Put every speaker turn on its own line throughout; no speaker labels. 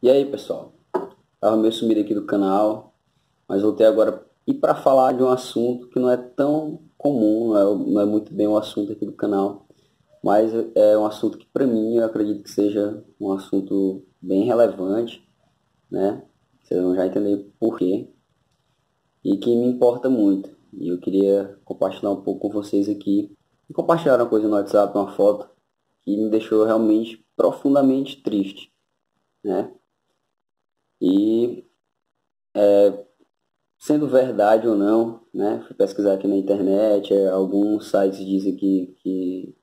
E aí, pessoal? Tava meio sumido aqui do canal, mas voltei agora e para falar de um assunto que não é tão comum, não é muito bem um assunto aqui do canal, mas é um assunto que para mim eu acredito que seja um assunto bem relevante, né? Vocês vão já entender por quê e que me importa muito. E eu queria compartilhar um pouco com vocês aqui e compartilhar uma coisa no WhatsApp, uma foto que me deixou realmente profundamente triste, né? E sendo verdade ou não, né? Fui pesquisar aqui na internet, alguns sites dizem que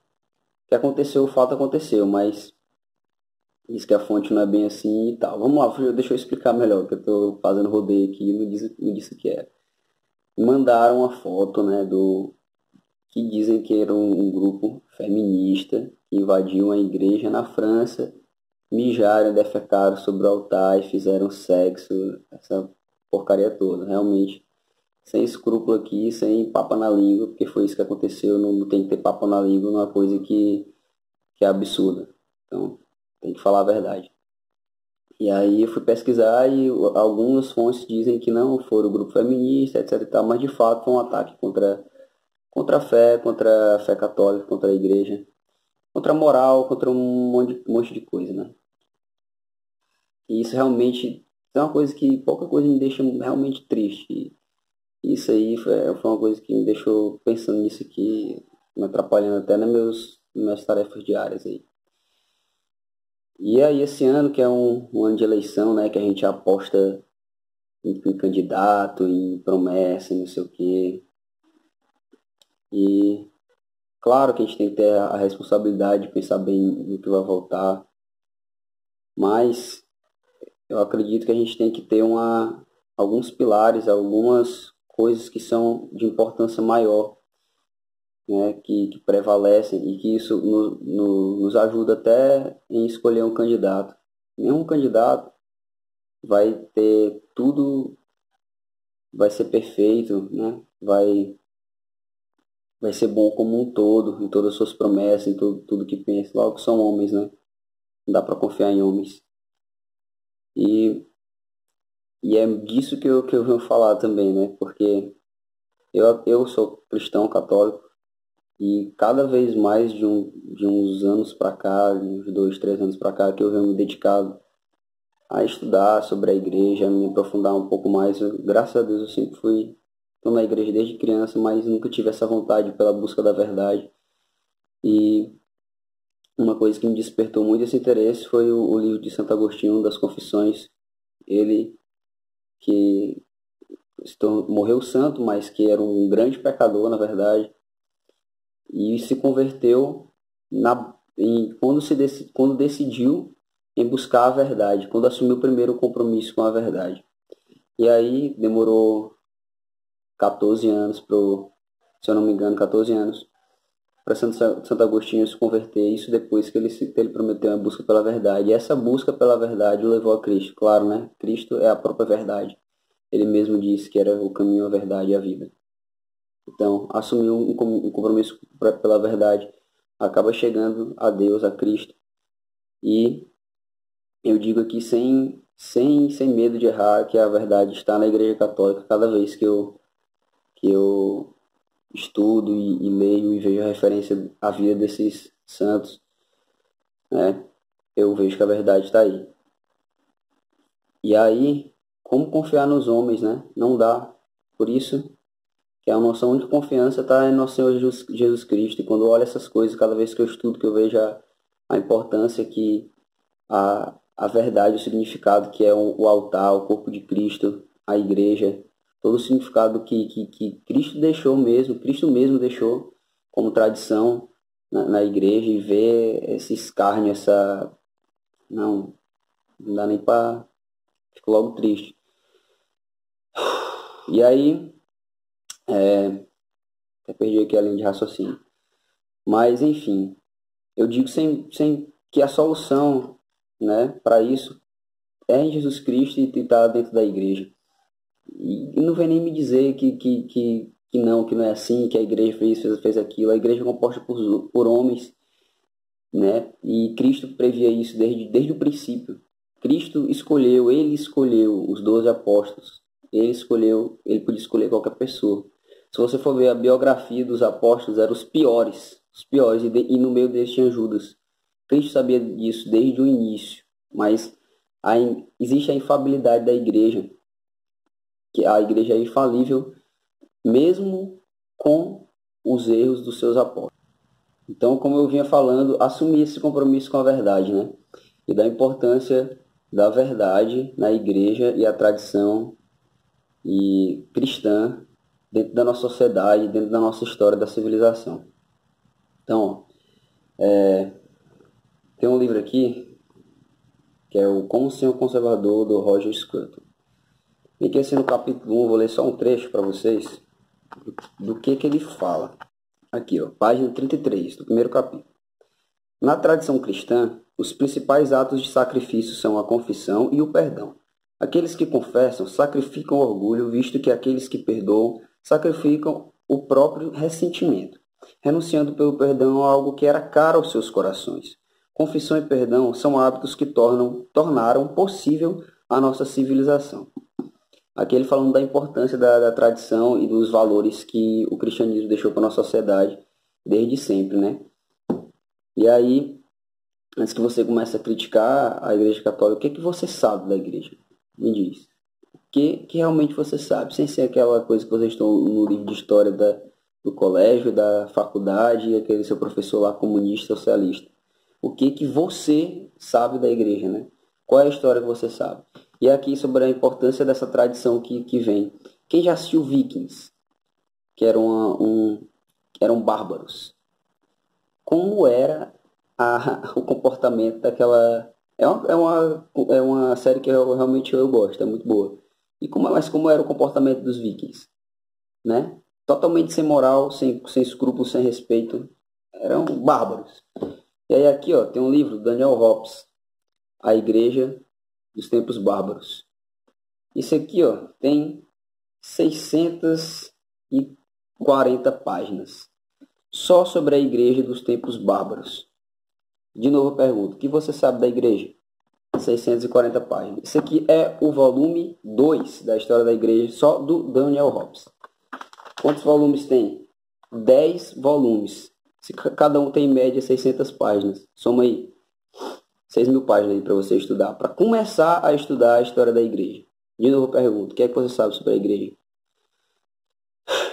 aconteceu, o fato aconteceu, mas diz que a fonte não é bem assim e tal. Vamos lá, deixa eu explicar melhor, que eu estou fazendo rodeio aqui e não disse o que era. Mandaram uma foto, né, que dizem que era um grupo feminista que invadiu uma igreja na França, mijaram, defecaram sobre o altar e fizeram sexo, essa porcaria toda, realmente sem escrúpulo aqui, sem papa na língua, porque foi isso que aconteceu, não tem que ter papo na língua numa coisa que é absurda. Então, tem que falar a verdade. E aí eu fui pesquisar e algumas fontes dizem que não foram o grupo feminista, etc e tal, mas de fato foi um ataque contra a fé católica, contra a igreja, contra a moral, contra um monte de coisa, né? E isso realmente é uma coisa que pouca coisa me deixa realmente triste. Isso aí foi uma coisa que me deixou pensando nisso aqui, me atrapalhando até nas minhas tarefas diárias aí. E aí esse ano, que é um ano de eleição, né, que a gente aposta em candidato, em promessa, em não sei o quê. E claro que a gente tem que ter a responsabilidade de pensar bem no que vai voltar, mas eu acredito que a gente tem que ter alguns pilares, algumas coisas que são de importância maior, né, que prevalecem e que isso nos ajuda até em escolher um candidato. Nenhum candidato vai ter tudo, vai ser perfeito, né? Vai ser bom como um todo, em todas as suas promessas, em tudo que pensa. Logo são homens, né? Não dá para confiar em homens. E, e é disso que eu venho falar também, né? Porque eu sou cristão católico. E cada vez mais de uns anos para cá, de uns 2, 3 anos para cá, que eu venho me dedicado a estudar sobre a igreja, a me aprofundar um pouco mais. Graças a Deus eu sempre tô na igreja desde criança, mas nunca tive essa vontade pela busca da verdade. E uma coisa que me despertou muito esse interesse foi o livro de Santo Agostinho, das Confissões. Ele que morreu santo, mas que era um grande pecador, na verdade, e se converteu quando decidiu em buscar a verdade, quando assumiu o primeiro compromisso com a verdade. E aí demorou 14 anos, se eu não me engano, 14 anos, para Santo Agostinho se converter, isso depois que ele prometeu a busca pela verdade. E essa busca pela verdade o levou a Cristo, claro, né? Cristo é a própria verdade. Ele mesmo disse que era o caminho, a verdade e a vida. Então, assumir um compromisso pela verdade acaba chegando a Deus, a Cristo. E eu digo aqui sem medo de errar que a verdade está na Igreja Católica cada vez que eu estudo e leio e vejo a referência à vida desses santos, né? Eu vejo que a verdade está aí. E aí, como confiar nos homens, né? Não dá. Por isso que a nossa única confiança está em nosso Senhor Jesus Cristo. E quando eu olho essas coisas, cada vez que eu estudo, que eu vejo a importância que a verdade, o significado que é o altar, o corpo de Cristo, a igreja, todo o significado que Cristo mesmo deixou como tradição na igreja e ver esse escárnio, não, não dá nem para... Fico logo triste. E aí, até perdi aqui a linha de raciocínio. Mas, enfim, eu digo sem que a solução, né, para isso é em Jesus Cristo e está dentro da igreja. E não vem nem me dizer que não é assim, que a igreja fez aquilo. A igreja é composta por homens, né? E Cristo previa isso desde o princípio. Cristo escolheu, ele escolheu os 12 apóstolos. Ele escolheu, ele podia escolher qualquer pessoa. Se você for ver a biografia dos apóstolos, eram os piores, e no meio deles tinha Judas. Cristo sabia disso desde o início, mas existe a infalibilidade da igreja, que a igreja é infalível, mesmo com os erros dos seus apóstolos. Então, como eu vinha falando, assumir esse compromisso com a verdade, né? E da importância da verdade na igreja e a tradição e cristã dentro da nossa sociedade, dentro da nossa história da civilização. Então, tem um livro aqui que é o Como Ser um Conservador, do Roger Scruton. E que assim no capítulo 1, vou ler só um trecho para vocês do que ele fala. Aqui, ó, página 33 do primeiro capítulo. Na tradição cristã, os principais atos de sacrifício são a confissão e o perdão. Aqueles que confessam sacrificam orgulho, visto que aqueles que perdoam sacrificam o próprio ressentimento, renunciando pelo perdão a algo que era caro aos seus corações. Confissão e perdão são hábitos que tornaram possível a nossa civilização. Aqui ele falando da importância da tradição e dos valores que o cristianismo deixou para a nossa sociedade desde sempre, né? E aí, antes que você comece a criticar a Igreja Católica, o que você sabe da Igreja? Me diz. O que realmente você sabe? Sem ser aquela coisa que vocês estão no livro de história do colégio, da faculdade, aquele seu professor lá comunista, socialista. O que você sabe da Igreja, né? Qual é a história que você sabe? E aqui sobre a importância dessa tradição que vem. Quem já assistiu Vikings? Que eram bárbaros. Como era o comportamento daquela... É uma série que realmente eu gosto, é muito boa. Mas como era o comportamento dos Vikings? Né? Totalmente sem moral, sem escrúpulos, sem respeito. Eram bárbaros. E aí aqui ó, tem um livro, Daniel Hobbes, A Igreja dos Tempos Bárbaros. Isso aqui ó, tem 640 páginas. Só sobre a Igreja dos Tempos Bárbaros. De novo eu pergunto, o que você sabe da Igreja? 640 páginas. Isso aqui é o volume 2 da história da Igreja, só do Daniel Hobbes. Quantos volumes tem? 10 volumes. Cada um tem em média 600 páginas. Soma aí. 6.000 páginas aí para você estudar. Para começar a estudar a história da Igreja. De novo eu pergunto, o que é que você sabe sobre a Igreja?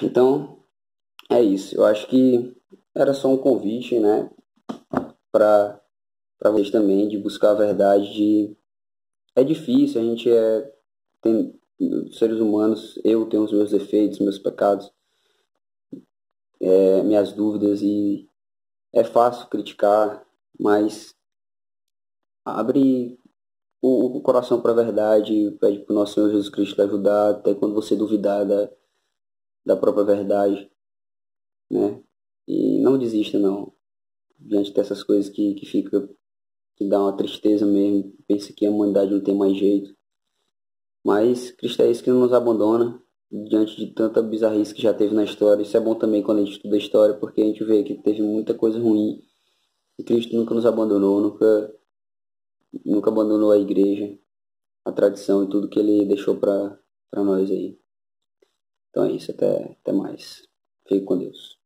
Então, é isso. Eu acho que era só um convite, né? Para vocês também, de buscar a verdade. É difícil, a gente tem seres humanos, eu tenho os meus defeitos, meus pecados, minhas dúvidas, e é fácil criticar, mas abre o coração para a verdade, pede para o nosso Senhor Jesus Cristo ajudar, até quando você duvidar da própria verdade, né? E não desista, não, diante dessas coisas que dá uma tristeza mesmo, pensa que a humanidade não tem mais jeito. Mas Cristo é esse que não nos abandona diante de tanta bizarrice que já teve na história. Isso é bom também quando a gente estuda a história, porque a gente vê que teve muita coisa ruim. E Cristo nunca nos abandonou, nunca abandonou a igreja, a tradição e tudo que ele deixou para nós aí. Então é isso, até mais. Fique com Deus.